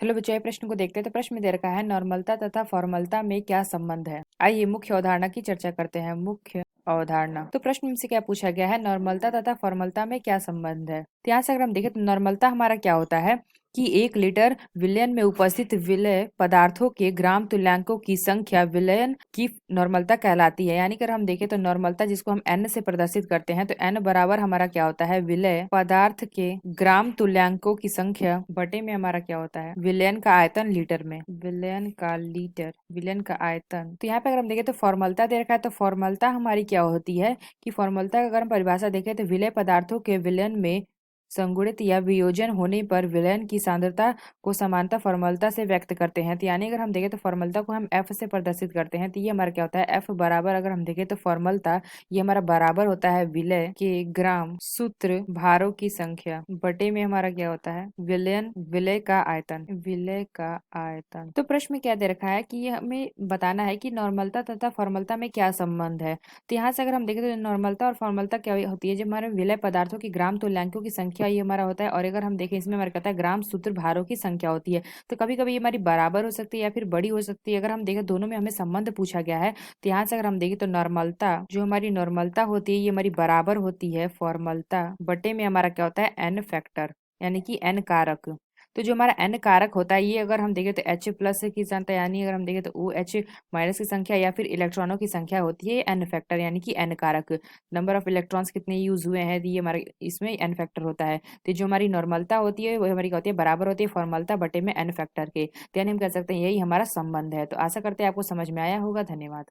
चलो बच्चों, ये प्रश्न को देखते हैं। तो प्रश्न में दे रखा है, नॉर्मलता तथा फॉर्मलता में क्या संबंध है। आइए मुख्य अवधारणा की चर्चा करते हैं। मुख्य अवधारणा। तो प्रश्न में से क्या पूछा गया है, नॉर्मलता तथा फॉर्मलता में क्या संबंध है। तो यहाँ से अगर हम देखें तो नॉर्मलता हमारा क्या होता है कि 1 लीटर विलयन में उपस्थित विलय पदार्थों के ग्राम तुल्यांकों की संख्या विलयन की नॉर्मलता कहलाती है। यानी कि अगर हम देखें तो नॉर्मलता जिसको हम n से प्रदर्शित करते हैं, तो n बराबर हमारा क्या होता है, विलय पदार्थ के ग्राम तुल्यांकों की संख्या बटे में हमारा क्या होता है, विलयन का आयतन लीटर में, विलयन का लीटर, विलयन का आयतन। तो यहाँ पे अगर हम देखें तो फॉर्मलता दे रखा है। तो फॉर्मलता हमारी क्या होती है कि फॉर्मलता का अगर हम परिभाषा देखें तो विलय पदार्थों के विलयन में संगुणित या वियोजन होने पर विलयन की सांद्रता को समानता फॉर्मलता से व्यक्त करते हैं। तो यानी अगर हम देखें तो फॉर्मलता को हम एफ से प्रदर्शित करते हैं। तो ये हमारा क्या होता है, एफ बराबर अगर हम देखें तो फॉर्मलता ये हमारा बराबर होता है विलय के ग्राम सूत्र भारों की संख्या बटे में हमारा क्या होता है, विलयन, विलय का आयतन, विलय का आयतन। तो प्रश्न में क्या दे रखा है कि ये हमें बताना है कि नॉर्मलता तथा फॉर्मलता में क्या संबंध है। तो यहाँ से अगर हम देखें तो नॉर्मलता और फॉर्मलता क्या होती है, जब हमारे विलय पदार्थों की ग्राम तुल्यांकों की संख्या ये हमारा होता है, और अगर हम देखें इसमें हमारा कहता है ग्राम सूत्र भारों की संख्या होती है। तो कभी कभी ये हमारी बराबर हो सकती है या फिर बड़ी हो सकती है। अगर हम देखें दोनों में हमें संबंध पूछा गया है, तो यहाँ से अगर हम देखें तो नॉर्मलता, जो हमारी नॉर्मलता होती है ये हमारी बराबर होती है फॉर्मलता बटे में हमारा क्या होता है, एन फैक्टर, यानी कि एन कारक। तो जो हमारा एन कारक होता है ये अगर हम देखें तो एच प्लस की संख्या, यानी अगर हम देखें तो ओ एच माइनस की संख्या या फिर इलेक्ट्रॉनों की संख्या होती है एन फैक्टर, यानी कि एन कारक। नंबर ऑफ इलेक्ट्रॉन्स कितने यूज हुए हैं ये हमारे इसमें एन फैक्टर होता है। तो जो हमारी नॉर्मलता होती है वो हमारी क्या होती है, बराबर होती है फॉर्मलता बटे में एन फैक्टर के। तो यानी हम कह सकते हैं यही हमारा संबंध है। तो आशा करते हैं आपको समझ में आया होगा। धन्यवाद।